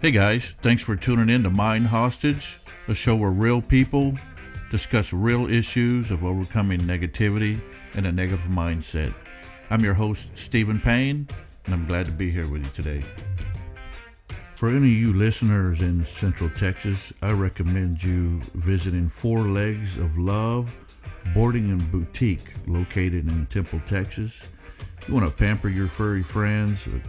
Hey guys, thanks for tuning in to Mind Hostage, a show where real people discuss real issues of overcoming negativity and a negative mindset. I'm your host, Stephen Payne, and I'm glad to be here with you today. For any of you listeners in Central Texas, I recommend you visiting Four Legs of Love Boarding and Boutique, located in Temple, Texas. You want to pamper your furry friends, a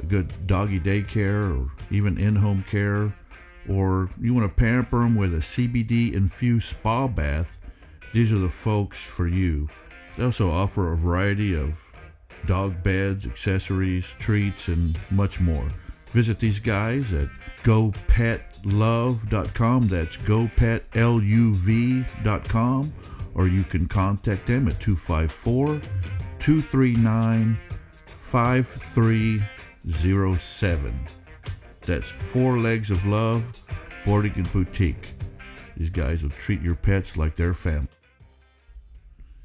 good doggy daycare, or even in-home care, or you want to pamper them with a CBD infused spa bath, these are the folks for you. They also offer a variety of dog beds, accessories, treats, and much more. Visit these guys at gopetlove.com. That's gopetlov.com, or you can contact them at 254-239-5307. That's Four Legs of Love Boarding and Boutique. These guys will treat your pets like their family.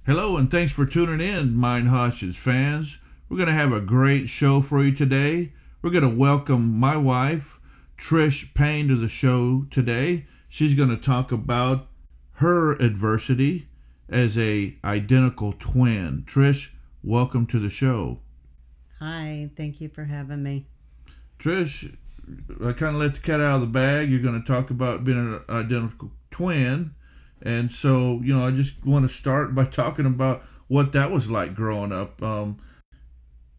Hello, and thanks for tuning in, Mind Hostage fans. We're going to have a great show for you today. We're going to welcome my wife, Trish Payne, to the show today. She's going to talk about her adversity as a identical twin. Trish, welcome to the show. Hi, thank you for having me. Trish, I kind of let the cat out of the bag. You're going to talk about being an identical twin. And so, I just want to start by talking about what that was like growing up. I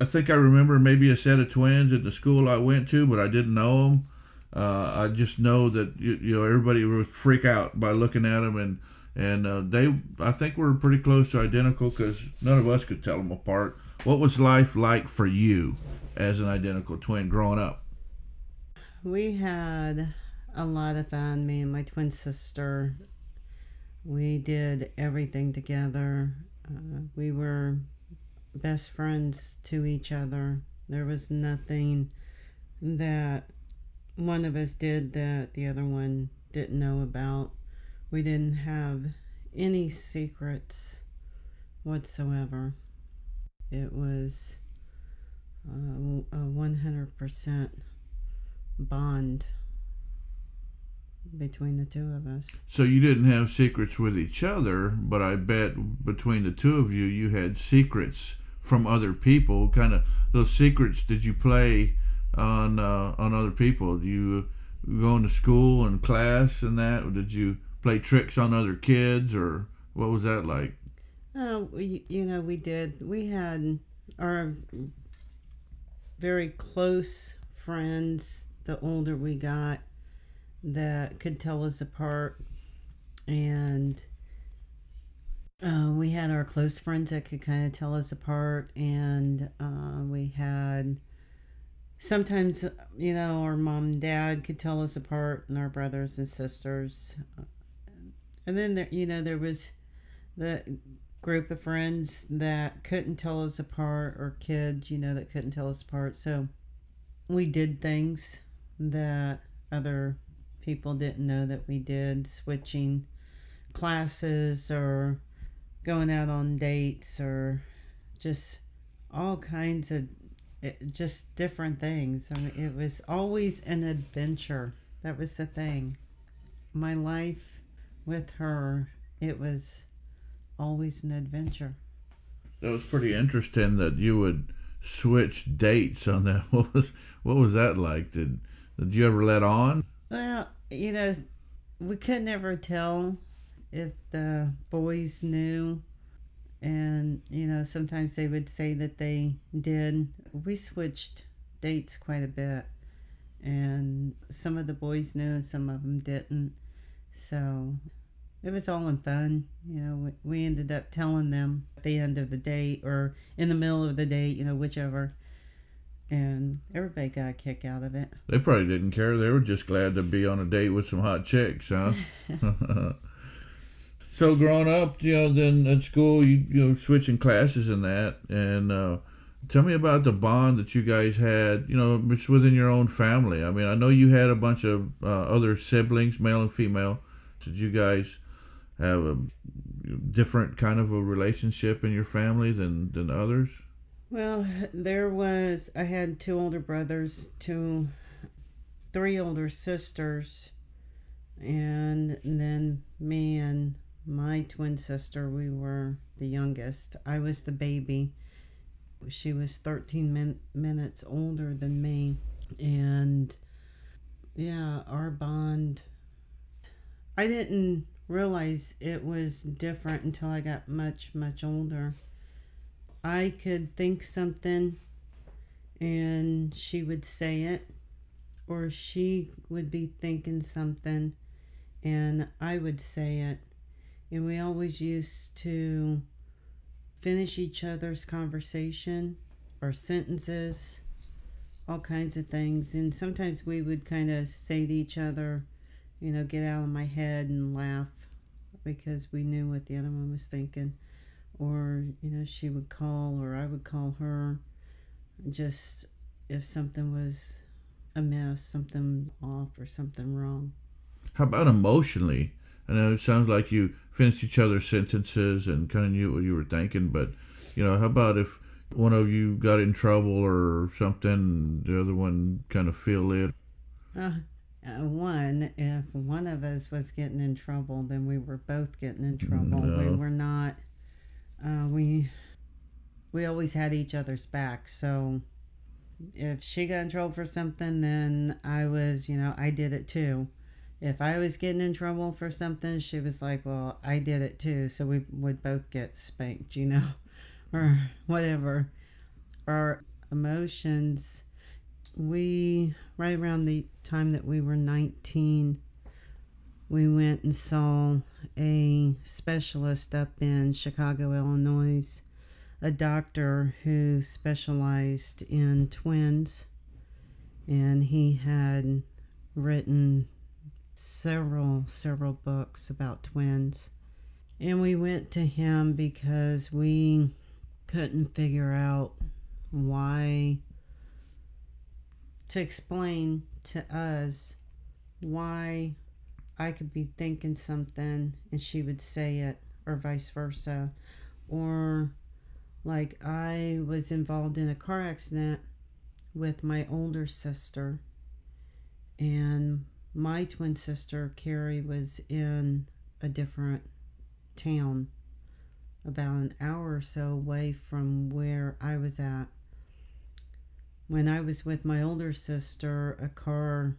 think I remember maybe a set of twins at the school I went to, but I didn't know them. I just know that, everybody would freak out by looking at them. And they, I think, were pretty close to identical because none of us could tell them apart. What was life like for you as an identical twin growing up? We had a lot of fun, me and my twin sister. We did everything together. We were best friends to each other. There was nothing that one of us did that the other one didn't know about. We didn't have any secrets whatsoever. It was a 100% bond between the two of us. So you didn't have secrets with each other, but I bet between the two of you, you had secrets from other people. Kind of those secrets did you play on other people? Did you go into school and class and that? Or did you play tricks on other kids, or what was that like? We did. We had our very close friends, the older we got, that could tell us apart. And we had our close friends that could kind of tell us apart. And we had sometimes, our mom and dad could tell us apart, and our brothers and sisters. And then, there was the group of friends that couldn't tell us apart, or kids, that couldn't tell us apart. So we did things that other people didn't know that we did, switching classes or going out on dates, or just all kinds of just different things. I mean, it was always an adventure. That was the thing. My life with her, it was always an adventure. That was pretty interesting that you would switch dates on that. What was that like? Did you ever let on? Well, we could never tell if the boys knew, and sometimes they would say that they did. We switched dates quite a bit, and some of the boys knew and some of them didn't. So it was all in fun. We ended up telling them at the end of the date or in the middle of the date, whichever. And everybody got a kick out of it. They probably didn't care. They were just glad to be on a date with some hot chicks, huh? So growing up, then at school, you switching classes and that. And tell me about the bond that you guys had, just within your own family. I mean, I know you had a bunch of other siblings, male and female. Did you guys have a different kind of a relationship in your family than others? Well, I had two older brothers, two three older sisters, and then me and my twin sister, we were the youngest. I was the baby. She was 13 minutes older than me. And yeah, our bond, I didn't realize it was different until I got much, much older. I could think something and she would say it, or she would be thinking something and I would say it. And we always used to finish each other's conversation or sentences, all kinds of things. And sometimes we would kind of say to each other, get out of my head, and laugh because we knew what the other one was thinking. Or, she would call or I would call her, just if something was amiss, something off, or something wrong. How about emotionally? I know it sounds like you finished each other's sentences and kind of knew what you were thinking, but how about if one of you got in trouble or something, the other one kind of feel it? If one of us was getting in trouble, then we were both getting in trouble. No. We were not. We always had each other's back. So if she got in trouble for something, then I was, I did it too. If I was getting in trouble for something, she was like, well, I did it too. So we would both get spanked, or whatever. Our emotions, right around the time that we were 19, we went and saw a specialist up in Chicago, Illinois, a doctor who specialized in twins, and he had written several books about twins. And we went to him because we couldn't figure out to explain to us why I could be thinking something and she would say it, or vice versa. Or like I was involved in a car accident with my older sister, and my twin sister Carrie was in a different town, about an hour or so away from where I was at. When I was with my older sister, a car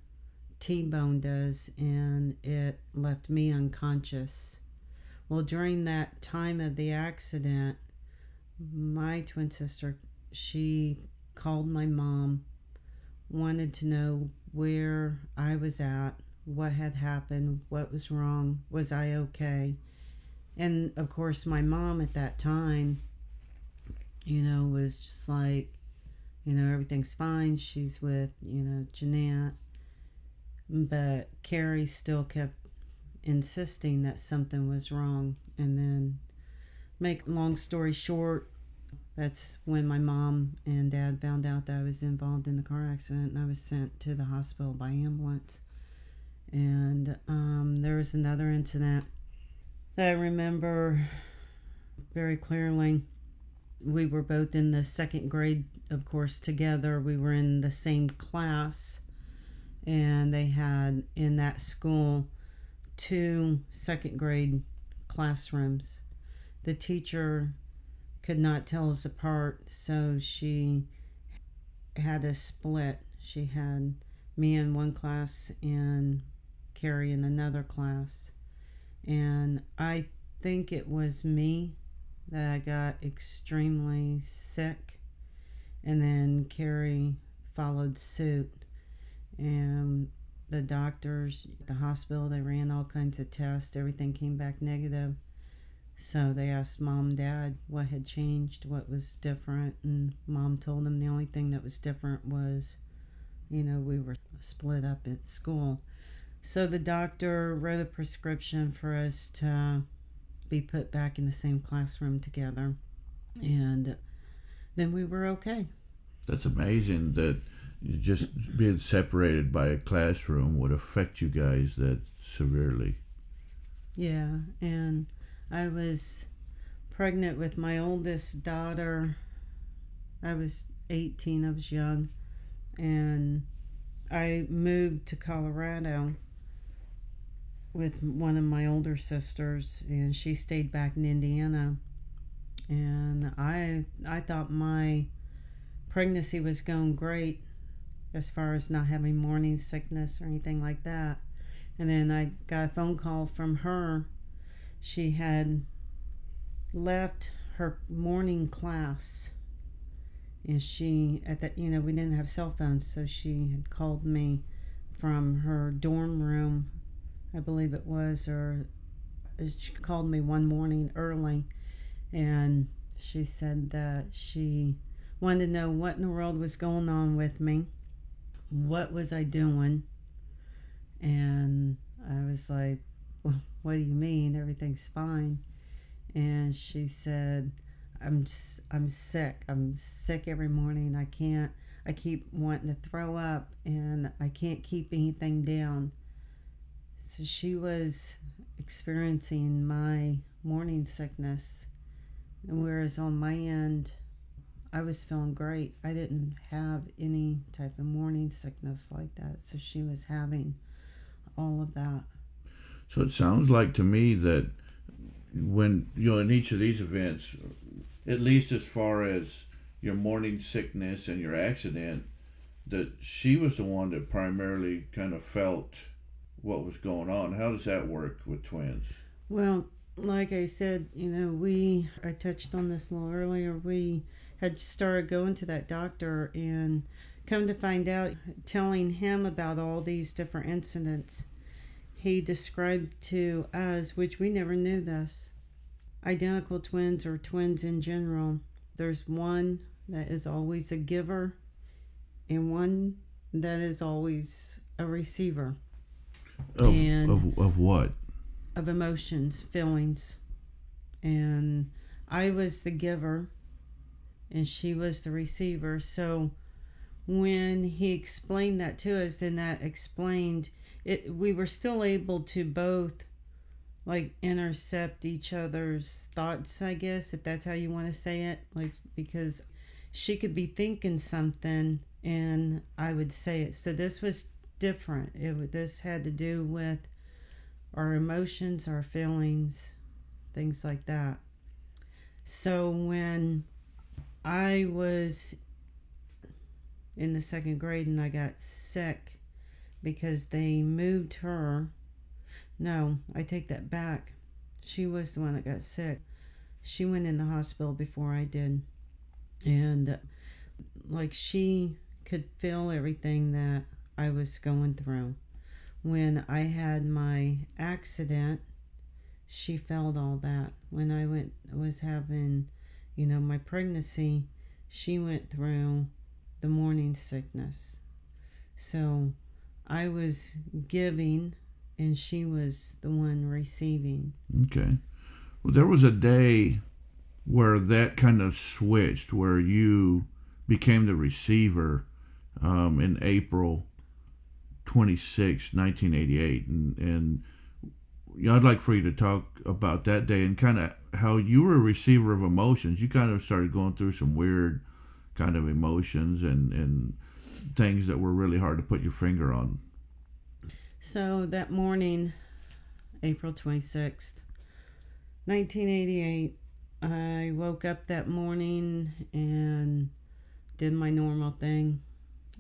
T-boned us and it left me unconscious. Well, during that time of the accident, my twin sister, she called my mom, wanted to know where I was at, what had happened, what was wrong, was I okay? And of course, my mom at that time, was just like, everything's fine. She's with, Jeanette. But Carrie still kept insisting that something was wrong. And then, make long story short, that's when my mom and dad found out that I was involved in the car accident, and I was sent to the hospital by ambulance. And there was another incident that I remember very clearly. We were both in the second grade, of course, together. We were in the same class, and they had in that school 2 second grade classrooms. The teacher could not tell us apart, so she had us split. She had me in one class and Carrie in another class. And I think it was me that I got extremely sick, and then Carrie followed suit. And the doctors at the hospital, they ran all kinds of tests. Everything came back negative. So they asked Mom and Dad what had changed, what was different, and Mom told them the only thing that was different was, we were split up at school. So the doctor wrote a prescription for us to be put back in the same classroom together, and then we were okay. That's amazing that just being separated by a classroom would affect you guys that severely. Yeah, and I was pregnant with my oldest daughter. I was 18, I was young, and I moved to Colorado with one of my older sisters, and she stayed back in Indiana. And I thought my pregnancy was going great as far as not having morning sickness or anything like that. And then I got a phone call from her. She had left her morning class, and she at that, we didn't have cell phones, so she had called me from her dorm room, I believe it was, or she called me one morning early, and she said that she wanted to know what in the world was going on with me, what was I doing. And I was like, well, what do you mean? Everything's fine. And she said, I'm sick. I'm sick every morning. I keep wanting to throw up, and I can't keep anything down. So she was experiencing my morning sickness, whereas on my end, I was feeling great. I didn't have any type of morning sickness like that. So she was having all of that. So it sounds like to me that when, in each of these events, at least as far as your morning sickness and your accident, that she was the one that primarily kind of felt what was going on. How does that work with twins? Well, like I said, I touched on this a little earlier. We had started going to that doctor, and come to find out, telling him about all these different incidents, he described to us, which we never knew this, identical twins or twins in general. There's one that is always a giver and one that is always a receiver. Of what? Of emotions, feelings. And I was the giver and she was the receiver. So when he explained that to us, then that explained it. We were still able to both intercept each other's thoughts, I guess, if that's how you want to say it, because she could be thinking something and I would say it. So this was different. This had to do with our emotions, our feelings, things like that. So when I was in the second grade and I got sick because they moved her. No, I take that back. She was the one that got sick. She went in the hospital before I did. And she could feel everything that I was going through. When I had my accident, she felt all that. When I was having, my pregnancy, she went through the morning sickness. So I was giving and she was the one receiving. Okay. Well, there was a day where that kind of switched, where you became the receiver in April 26, 1988. And I'd like for you to talk about that day and kind of how you were a receiver of emotions. You kind of started going through some weird kind of emotions and things that were really hard to put your finger on. So that morning, April 26th, 1988, I woke up that morning and did my normal thing.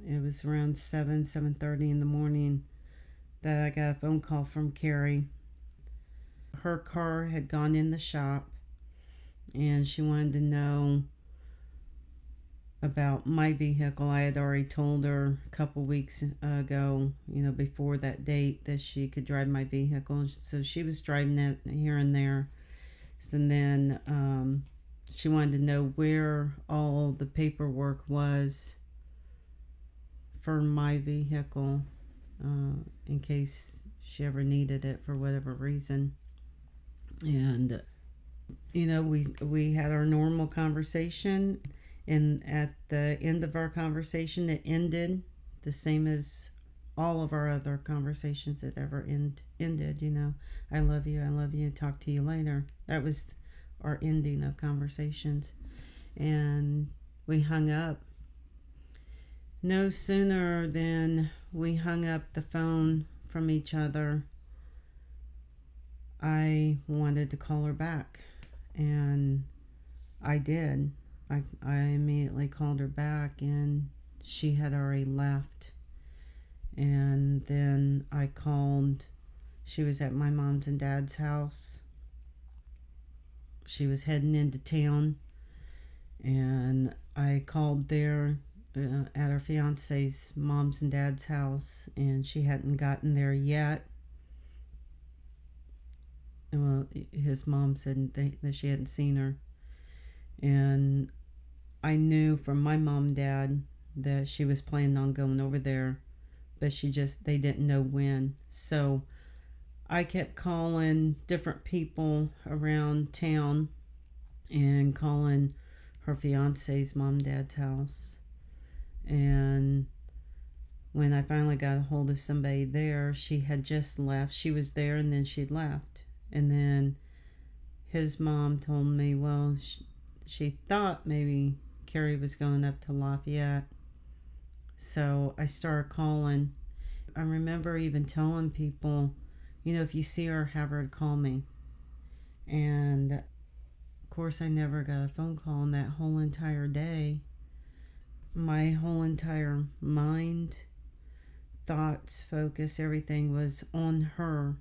It was around 7:30 in the morning that I got a phone call from Carrie. Her car had gone in the shop and she wanted to know about my vehicle. I had already told her a couple weeks ago, before that date, that she could drive my vehicle. So she was driving it here and there. And then she wanted to know where all the paperwork was for my vehicle, in case she ever needed it for whatever reason. And we had our normal conversation. And at the end of our conversation, it ended the same as all of our other conversations that ever ended. I love you, talk to you later. That was our ending of conversations. And we hung up. No sooner than we hung up the phone from each other, I wanted to call her back, and I did. I immediately called her back, and she had already left. And then I called, she was at my mom's and dad's house. She was heading into town, and I called there at her fiance's mom's and dad's house, and she hadn't gotten there yet. Well, his mom said that she hadn't seen her, and I knew from my mom and dad that she was planning on going over there, but they didn't know when. So I kept calling different people around town and calling her fiance's mom and dad's house. And when I finally got a hold of somebody there, she had just left. She was there and then she'd left. And then his mom told me, well, she thought maybe Carrie was going up to Lafayette. So I started calling. I remember even telling people, if you see her, have her call me. And of course, I never got a phone call in that whole entire day. My whole entire mind, thoughts, focus, everything was on her.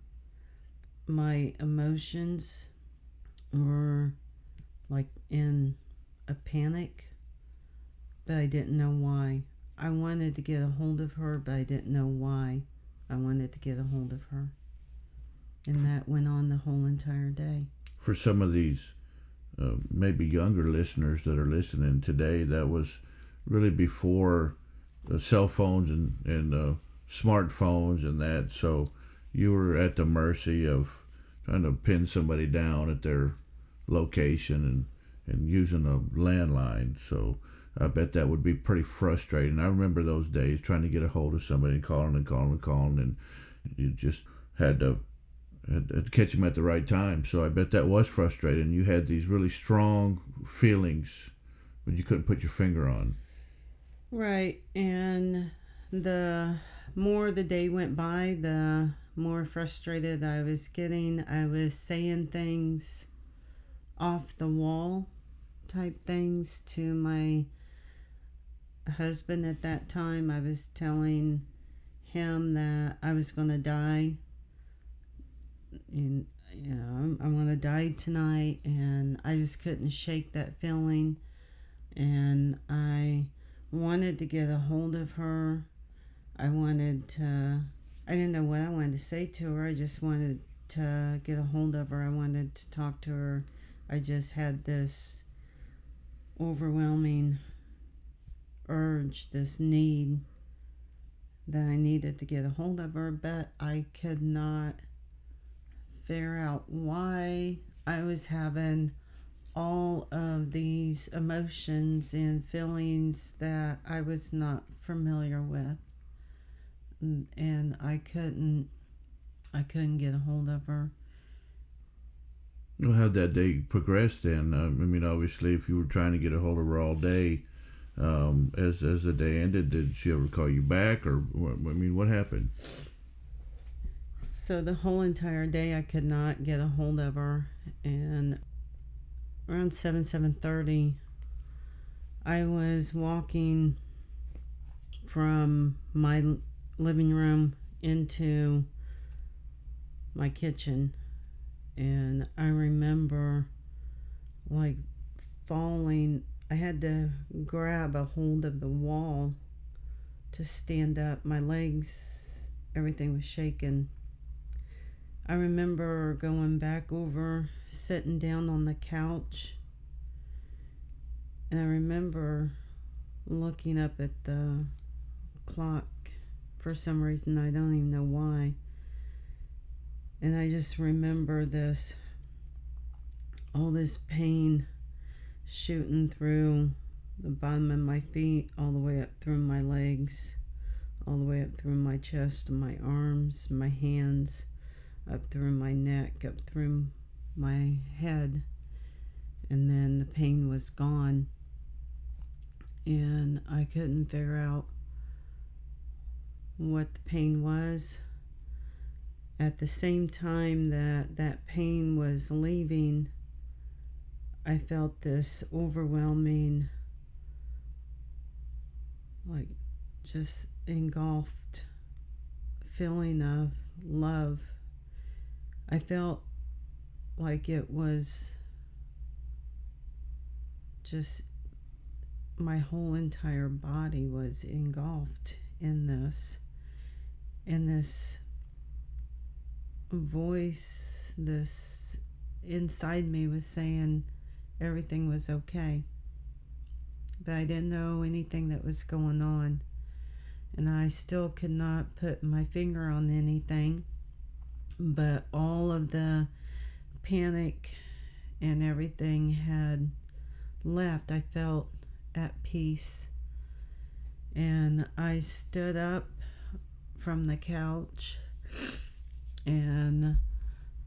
My emotions were like in a panic, but I didn't know why. I wanted to get a hold of her, but I didn't know why I wanted to get a hold of her. And that went on the whole entire day. For some of these maybe younger listeners that are listening today, that was really before cell phones and smartphones and that. So you were at the mercy of trying to pin somebody down at their location and using a landline. So I bet that would be pretty frustrating. I remember those days trying to get a hold of somebody and calling, and you just had to catch them at the right time. So I bet that was frustrating. You had these really strong feelings, but you couldn't put your finger on. Right, and the more the day went by, the more frustrated I was getting. I was saying things off the wall type things to my husband at that time. I was telling him that I was going to die, and I'm going to die tonight, and I just couldn't shake that feeling, and I wanted to get a hold of her. I didn't know what I wanted to say to her. I just wanted to get a hold of her. I wanted to talk to her. I just had this overwhelming urge, this need that I needed to get a hold of her, but I could not figure out why I was having all of these emotions and feelings that I was not familiar with, and I couldn't get a hold of her. Well, how'd that day progress then? I mean, obviously, if you were trying to get a hold of her all day, as the day ended, did she ever call you back, or what happened? So the whole entire day, I could not get a hold of her, and around 7:30, I was walking from my living room into my kitchen, and I remember like falling. I had to grab a hold of the wall to stand up. My legs, everything was shaking. I remember going back over, sitting down on the couch, and I remember looking up at the clock for some reason. I don't even know why. And I just remember all this pain shooting through the bottom of my feet, all the way up through my legs, all the way up through my chest and my arms, my hands, up through my neck, up through my head, and then the pain was gone, and I couldn't figure out what the pain was. At the same time that pain was leaving, I felt this overwhelming, like just engulfed feeling of love. I felt like it was just my whole entire body was engulfed in this voice, this inside me was saying everything was okay, but I didn't know anything that was going on, and I still could not put my finger on anything, but all of the panic and everything had left. I felt at peace, and I stood up from the couch, and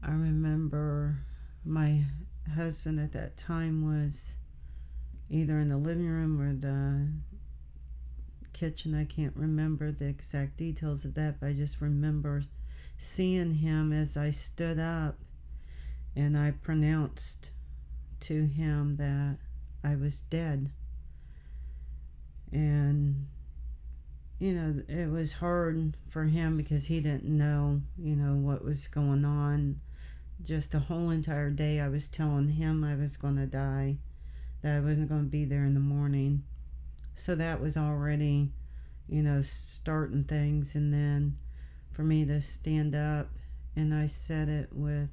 I remember my husband at that time was either in the living room or the kitchen. I can't remember the exact details of that, but I just remember seeing him as I stood up, and I pronounced to him that I was dead. And it was hard for him because he didn't know, what was going on. Just the whole entire day I was telling him I was going to die, that I wasn't going to be there in the morning. So that was already, starting things. And then for me to stand up, and I said it with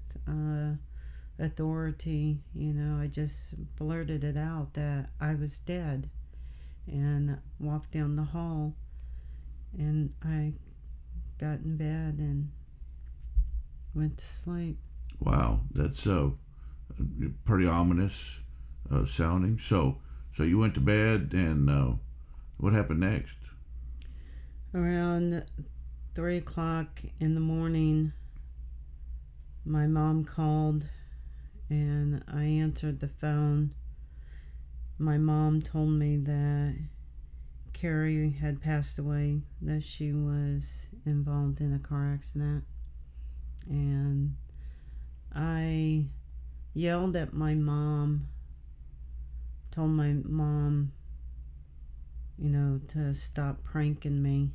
authority, I just blurted it out that I was dead, and walked down the hall, and I got in bed and went to sleep. Wow, that's pretty ominous sounding. So you went to bed, and what happened next? Around 3 o'clock in the morning, my mom called, and I answered the phone. My mom told me that Carrie had passed away, that she was involved in a car accident, and I yelled at my mom, told my mom, to stop pranking me,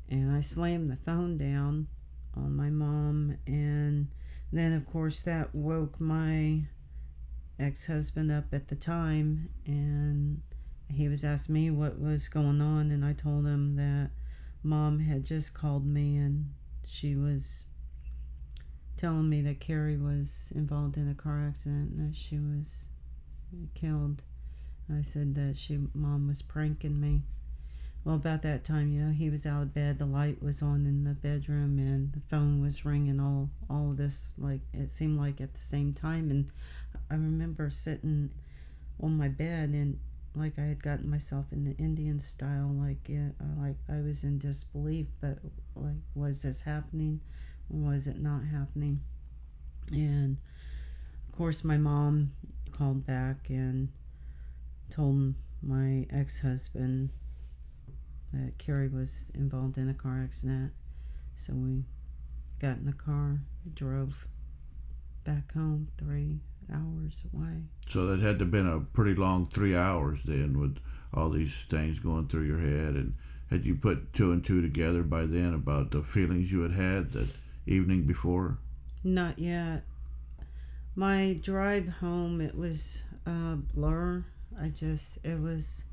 and I slammed the phone down on my mom. And then of course that woke my ex-husband up at the time, and he was asking me what was going on, and I told him that Mom had just called me, and she was telling me that Carrie was involved in a car accident and that she was killed. I said that Mom was pranking me. Well, about that time, he was out of bed, the light was on in the bedroom, and the phone was ringing, all of this, like, it seemed like at the same time. And I remember sitting on my bed, and like I had gotten myself in the Indian style, like I was in disbelief, but like, was this happening or was it not happening? And of course my mom called back and told my ex-husband that Carrie was involved in a car accident. So we got in the car, drove back home, 3 hours away. So that had to have been a pretty long 3 hours then, with all these things going through your head. And had you put 2 and 2 together by then about the feelings you had that evening before? Not yet. My drive home, it was a blur. It was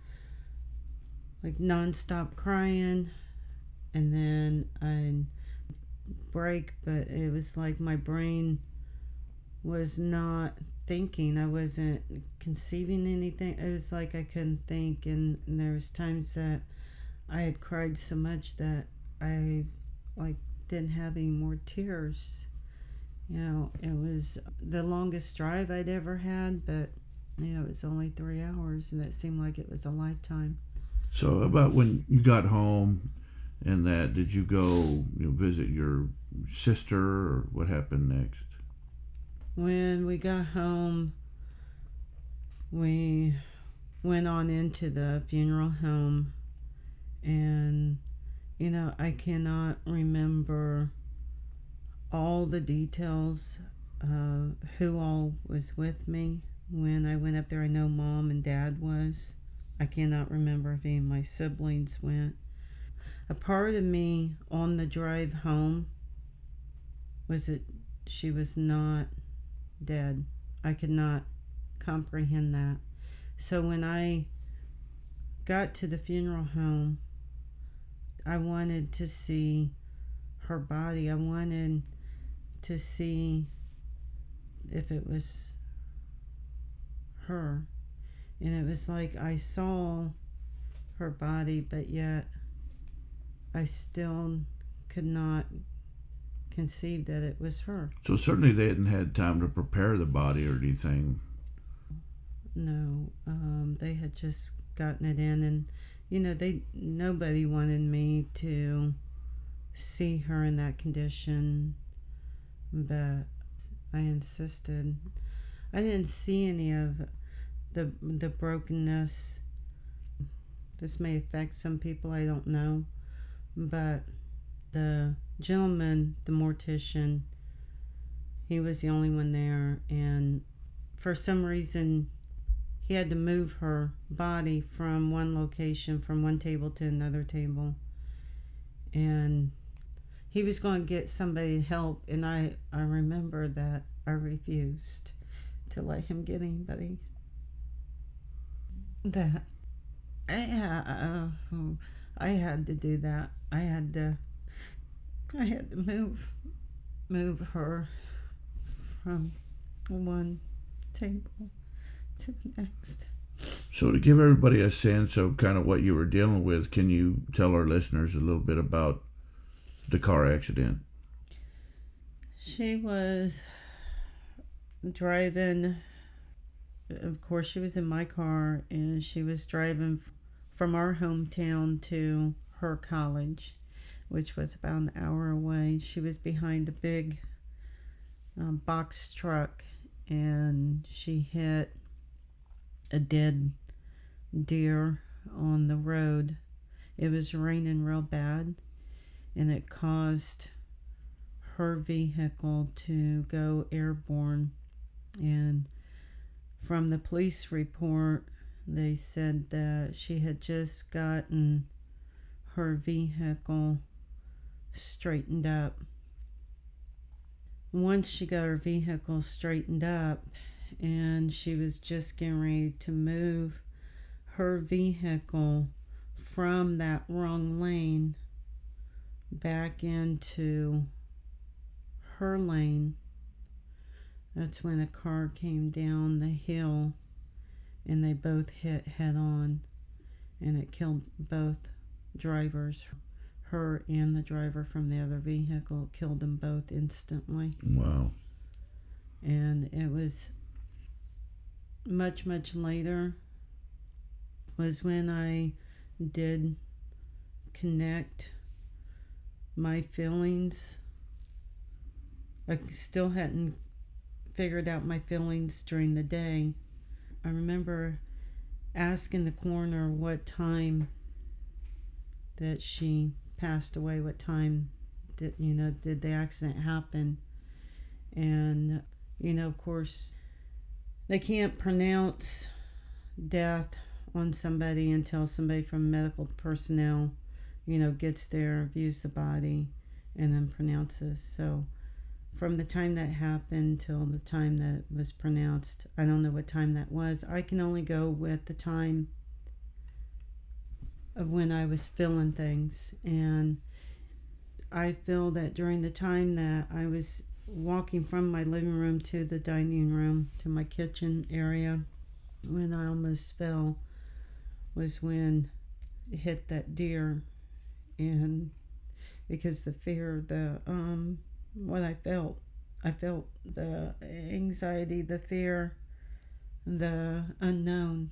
like non-stop crying, and then I'd break, but it was like my brain was not thinking. I wasn't conceiving anything. It was like I couldn't think, and there was times that I had cried so much that I like didn't have any more tears. It was the longest drive I'd ever had, but it was only 3 hours, and it seemed like it was a lifetime. So about when you got home and that, did you go visit your sister, or what happened next? When we got home, we went on into the funeral home, and I cannot remember all the details of who all was with me when I went up there. I know Mom and Dad was. I cannot remember if any of my siblings went. A part of me on the drive home was that she was not dead. I could not comprehend that. So when I got to the funeral home, I wanted to see her body. I wanted to see if it was her. And it was like I saw her body, but yet I still could not conceive that it was her. So certainly they hadn't had time to prepare the body or anything. No, they had just gotten it in, and nobody wanted me to see her in that condition, but I insisted. I didn't see any of the brokenness. This may affect some people, I don't know, but the gentleman, the mortician, he was the only one there, and for some reason he had to move her body from one location, from one table to another table, and he was going to get somebody to help, and I remember that I refused to let him get anybody. That I had to do that. I had to move her from one table to the next. So to give everybody a sense of kind of what you were dealing with, can you tell our listeners a little bit about the car accident? She was driving. Of course, she was in my car, and she was driving from our hometown to her college, which was about an hour away. She was behind a big box truck, and she hit a dead deer on the road. It was raining real bad, and it caused her vehicle to go airborne. And from the police report, they said that she had just gotten her vehicle straightened up. Once she got her vehicle straightened up and she was just getting ready to move her vehicle from that wrong lane back into her lane, that's when a car came down the hill and they both hit head on, and it killed both drivers, her and the driver from the other vehicle. It killed them both instantly. Wow. And it was much later was when I did connect my feelings. I still hadn't figured out my feelings during the day. I remember asking the coroner what time that she passed away, what time did the accident happen. And of course they can't pronounce death on somebody until somebody from medical personnel gets there, views the body, and then pronounces. So from the time that happened till the time that it was pronounced, I don't know what time that was. I can only go with the time of when I was feeling things. And I feel that during the time that I was walking from my living room to the dining room to my kitchen area, when I almost fell, was when it hit that deer. And because the fear, what I felt the anxiety, the fear, the unknown.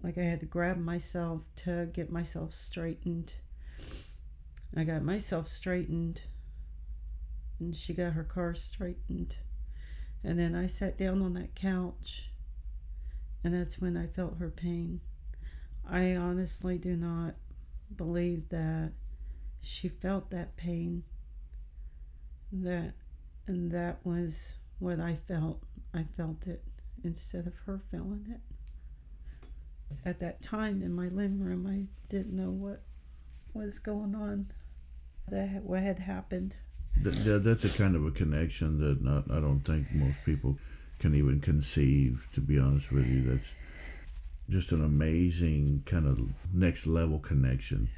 Like I had to grab myself to get myself straightened. I got myself straightened, and she got her car straightened. And then I sat down on that couch, and that's when I felt her pain. I honestly do not believe that she felt that pain. That and that was what I felt. I felt it instead of her feeling it. At that time in my living room, I didn't know what was going on. What had happened. That's a kind of a connection that I don't think most people can even conceive, to be honest with you. That's just an amazing kind of next level connection.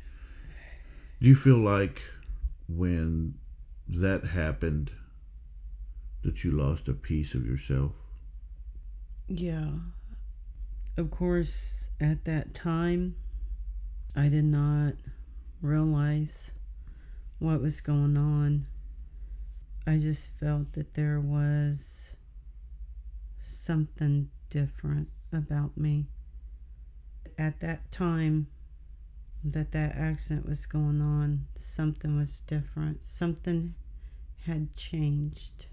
Do you feel like when that happened that you lost a piece of yourself? Yeah. Of course, at that time, I did not realize what was going on. I just felt that there was something different about me. At that time that accident was going on, something was different. Something had changed.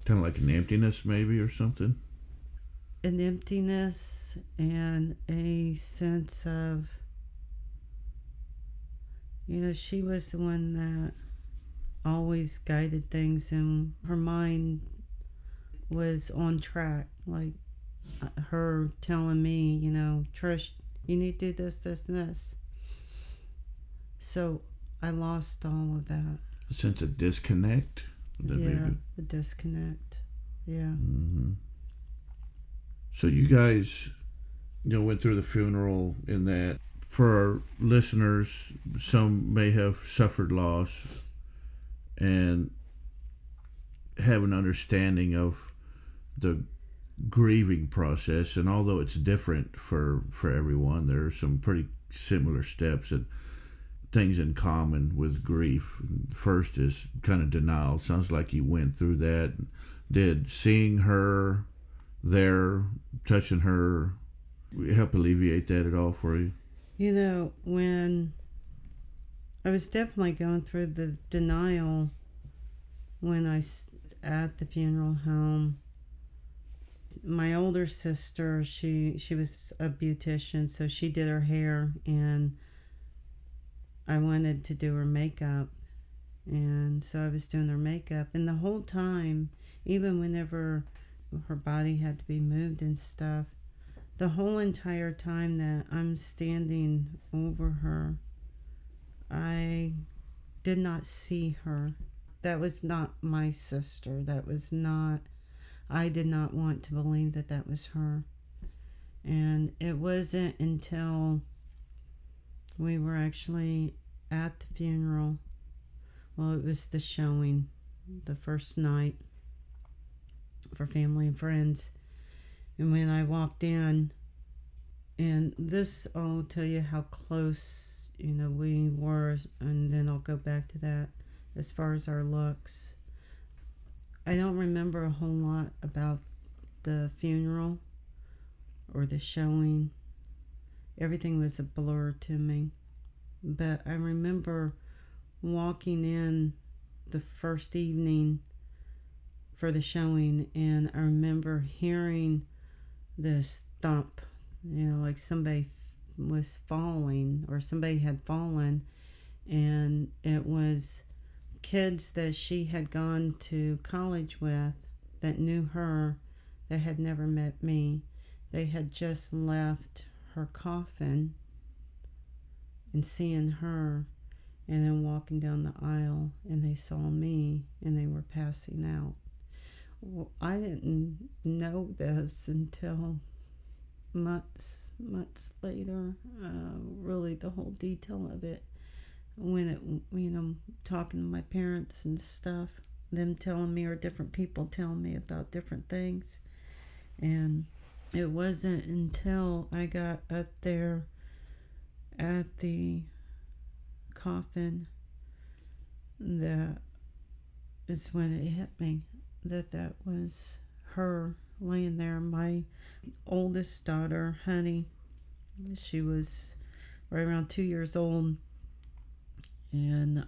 Kind of like an emptiness, maybe, or something? An emptiness and a sense of, she was the one that always guided things, and her mind was on track. Like her telling me, Trish, you need to do this, this, and this. So I lost all of that. A sense of disconnect? Yeah, the disconnect. Yeah. Mm-hmm. So you guys, went through the funeral in that. For our listeners, some may have suffered loss and have an understanding of the grieving process. And although it's different for everyone, there are some pretty similar steps and things in common with grief. First is kind of denial. Sounds like you went through that. Did seeing her there, touching her, help alleviate that at all for you? When I was definitely going through the denial when I was at the funeral home. My older sister, she was a beautician, so she did her hair, and I wanted to do her makeup, and so I was doing her makeup, and the whole time, even whenever her body had to be moved and stuff, the whole entire time that I'm standing over her, I did not see her. That was not my sister. I did not want to believe that was her. And it wasn't until we were actually at the funeral. Well, it was the showing, the first night for family and friends. And when I walked in, and this, I'll tell you how close, we were, and then I'll go back to that as far as our looks. I don't remember a whole lot about the funeral or the showing. Everything was a blur to me. But I remember walking in the first evening for the showing, and I remember hearing this thump, like somebody was falling or somebody had fallen, and it was kids that she had gone to college with that knew her, that had never met me. They had just left her coffin and seeing her, and then walking down the aisle, and they saw me, and they were passing out. Well, I didn't know this until months later, really the whole detail of it, when it, talking to my parents and stuff, them telling me, or different people telling me about different things. And it wasn't until I got up there at the coffin that is when it hit me that was her laying there. My oldest daughter, Honey, she was right around 2 years old, and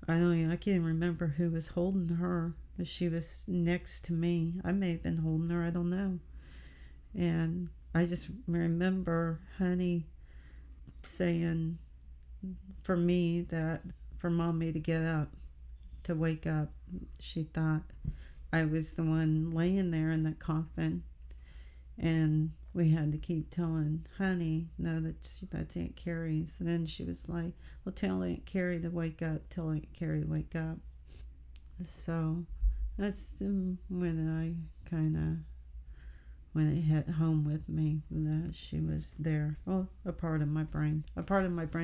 I can't even remember who was holding her, but she was next to me. I may have been holding her, I don't know. And I just remember Honey saying for me that for mommy to get up, to wake up. She thought I was the one laying there in the coffin, and we had to keep telling honey, no, that's Aunt Carrie's. And then she was like, well, tell Aunt Carrie to wake up, tell Aunt Carrie to wake up. So that's when it hit home with me that she was there. Oh, a part of my brain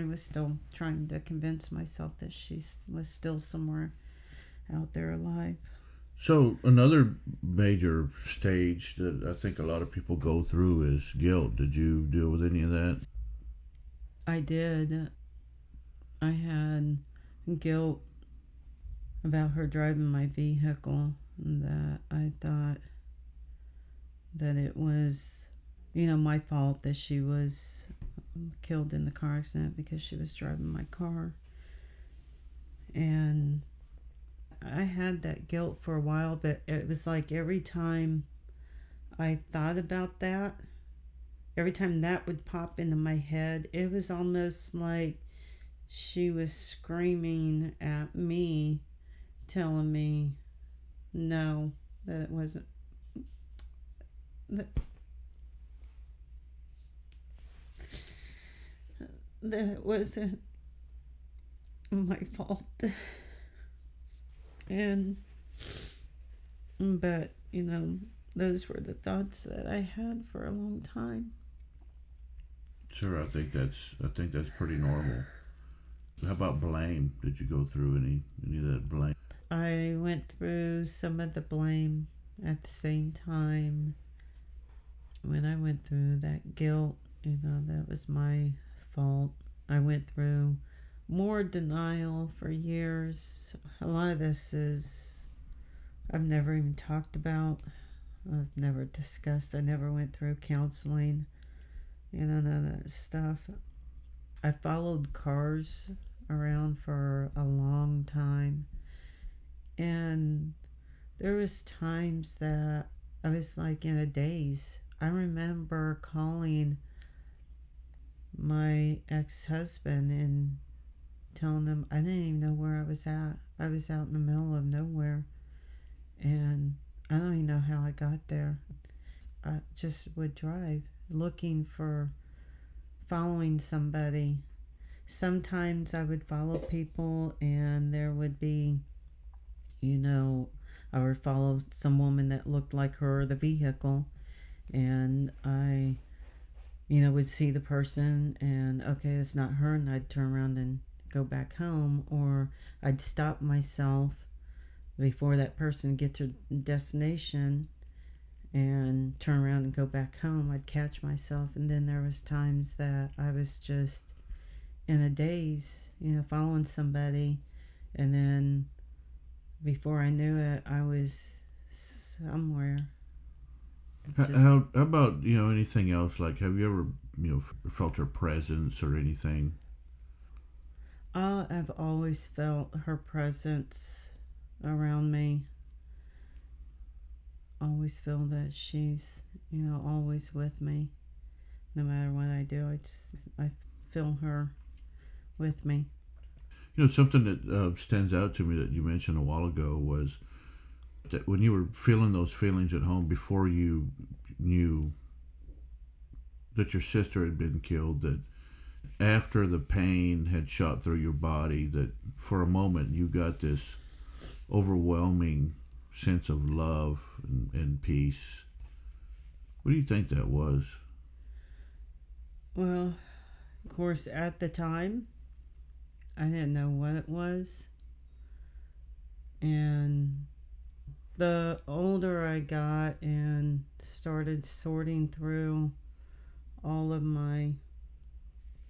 was still trying to convince myself that she was still somewhere out there alive. So another major stage that I think a lot of people go through is guilt. Did you deal with any of that? I did. I had guilt about her driving my vehicle, that I thought that it was, my fault that she was killed in the car accident because she was driving my car. And I had that guilt for a while, but it was like every time I thought about that, every time that would pop into my head, it was almost like she was screaming at me, telling me no, that it wasn't that it wasn't my fault. But those were the thoughts that I had for a long time. Sure, I think that's pretty normal. How about blame? Did you go through any of that blame? I went through some of the blame at the same time. When I went through that guilt, that was my fault. I went through more denial for years. A lot of this is I've never even talked about. I've never discussed. I never went through counseling. None of that stuff. I followed cars around for a long time. And there was times that I was like in a daze. I remember calling my ex-husband and telling him I didn't even know where I was at. I was out in the middle of nowhere, and I don't even know how I got there. I just would drive looking for following somebody. Sometimes I would follow people, and there would be, I would follow some woman that looked like her or the vehicle, and I would see the person, and okay, it's not her, and I'd turn around and go back home, or I'd stop myself before that person get to destination and turn around and go back home. I'd catch myself, and then there was times that I was just in a daze, following somebody, and then before I knew it, I was somewhere. How about anything else? Like, have you ever felt her presence or anything? I've always felt her presence around me. Always feel that she's always with me. No matter what I do, I feel her with me. Something that stands out to me that you mentioned a while ago was that when you were feeling those feelings at home before you knew that your sister had been killed, that after the pain had shot through your body, that for a moment you got this overwhelming sense of love and peace. What do you think that was? Well, of course, at the time, I didn't know what it was. And the older I got and started sorting through all of my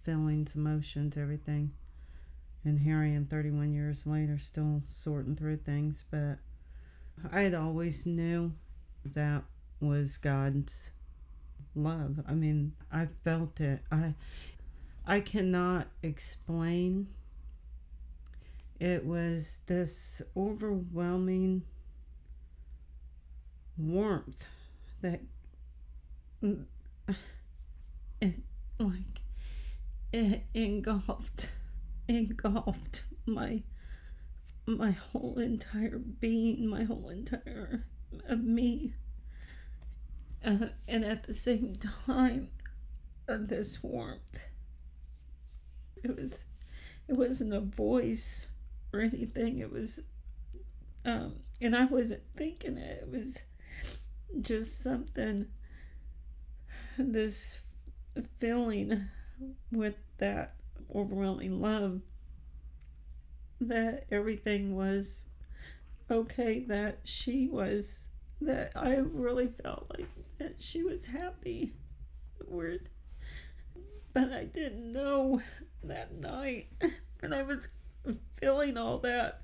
feelings, emotions, everything, and here I am 31 years later still sorting through things, but I had always knew that was God's love. I mean, I felt it. I cannot explain. It was this overwhelming warmth that it engulfed engulfed my whole entire being, my whole entire of me. And at the same time, this warmth. It wasn't a voice or anything. It was, and I wasn't thinking it. It was just something, this feeling with that overwhelming love that everything was okay, that I really felt like that she was happy. The word. But I didn't know that night, and I was feeling all that,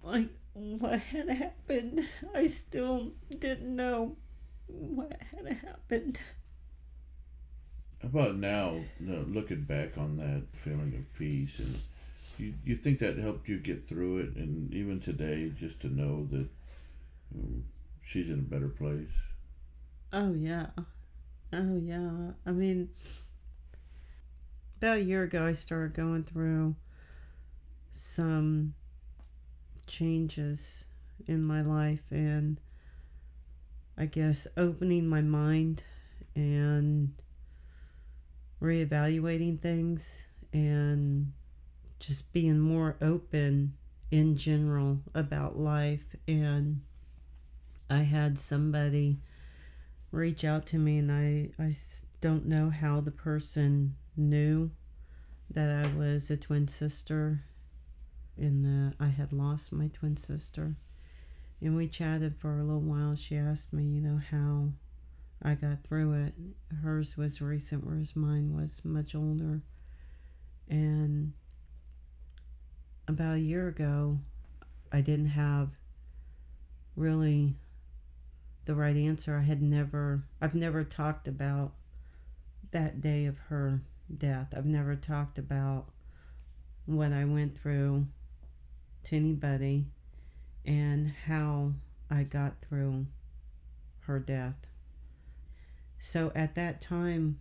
like what had happened. I still didn't know what had happened. How about now, looking back on that feeling of peace, and you think that helped you get through it, and even today, just to know that she's in a better place? Oh yeah. Oh yeah. I mean, about a year ago I started going through some changes in my life, and I guess opening my mind and reevaluating things and just being more open in general about life. And I had somebody reach out to me, and I don't know how the person knew that I was a twin sister and that I had lost my twin sister. And we chatted for a little while. She asked me, how I got through it. Hers was recent, whereas mine was much older. And about a year ago, I didn't have really the right answer. I've never talked about that day of her death. I've never talked about what I went through to anybody and how I got through her death. So at that time,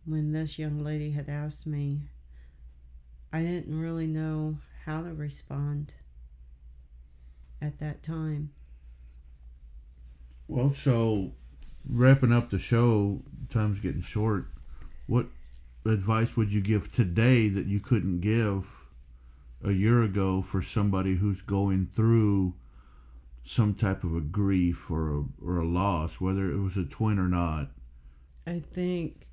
when this young lady had asked me, I didn't really know how to respond at that time. Well, so wrapping up the show, time's getting short. What advice would you give today that you couldn't give a year ago for somebody who's going through some type of a grief or a loss, whether it was a twin or not? I think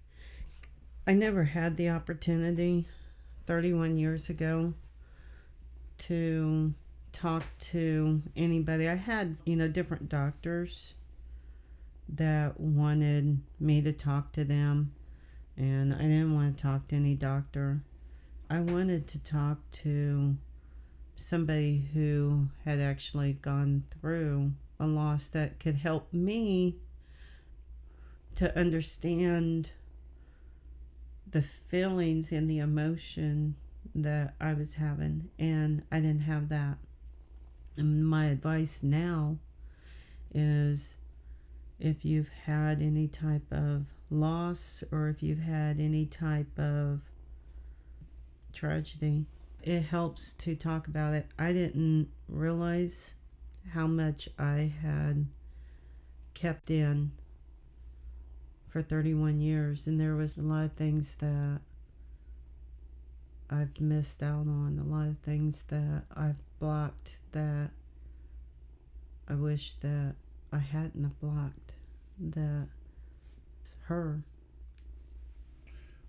I never had the opportunity 31 years ago to talk to anybody. I had, different doctors that wanted me to talk to them, and I didn't want to talk to any doctor. I wanted to talk to somebody who had actually gone through a loss that could help me to understand the feelings and the emotion that I was having, and I didn't have that. And my advice now is, if you've had any type of loss or if you've had any type of tragedy, it helps to talk about it. I didn't realize how much I had kept in for 31 years, and there was a lot of things that I've missed out on, a lot of things that I've blocked that I wish that I hadn't have blocked. That her.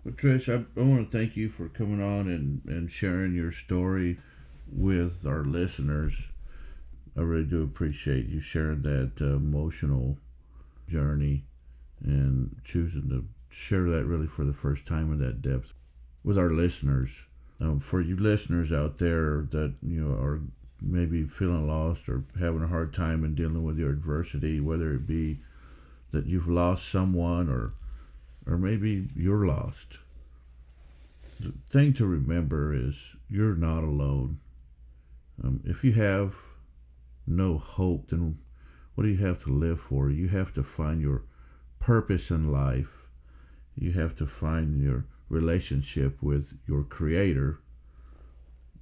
Well, Trish, I want to thank you for coming on and sharing your story with our listeners. I really do appreciate you sharing that emotional journey and choosing to share that really for the first time in that depth with our listeners. For you listeners out there that are maybe feeling lost or having a hard time in dealing with your adversity, whether it be that you've lost someone or maybe you're lost, the thing to remember is you're not alone. If you have no hope, then what do you have to live for? You have to find your purpose in life. You have to find your relationship with your Creator.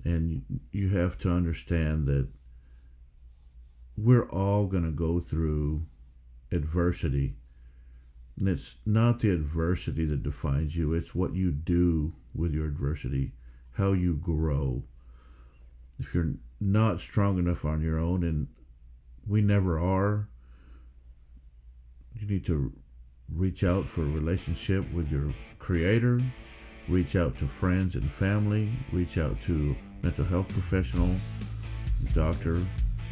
And you have to understand that we're all going to go through adversity. And it's not the adversity that defines you, it's what you do with your adversity, how you grow. If you're not strong enough on your own, and we never are, you need to reach out for a relationship with your Creator, reach out to friends and family, reach out to a mental health professional, doctor,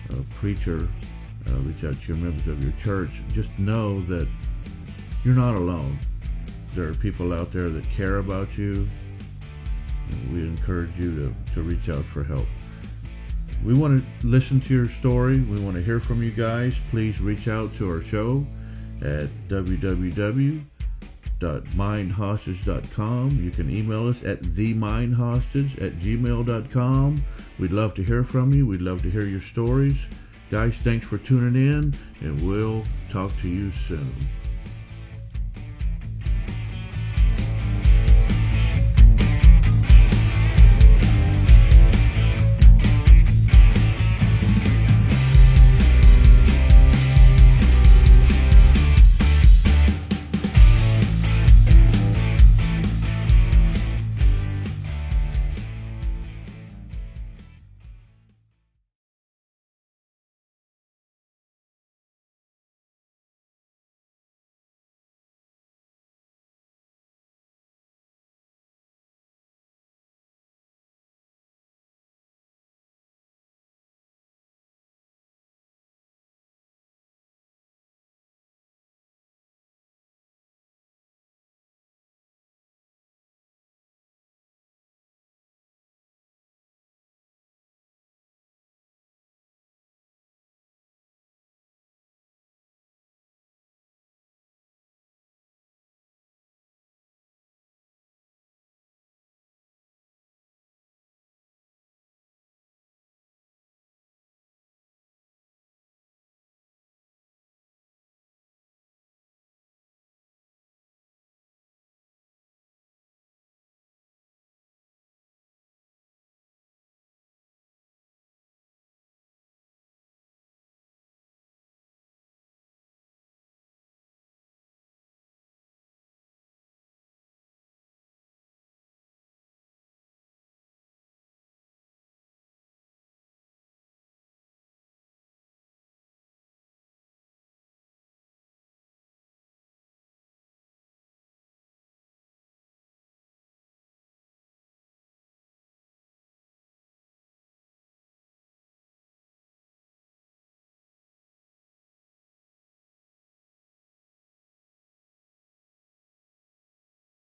a preacher, reach out to your members of your church. Just know that you're not alone. There are people out there that care about you, and we encourage you to reach out for help. We want to listen to your story. We want to hear from you guys. Please reach out to our show at www.mindhostage.com. You can email us at themindhostage@gmail.com. We'd love to hear from you. We'd love to hear your stories. Guys, thanks for tuning in, and we'll talk to you soon.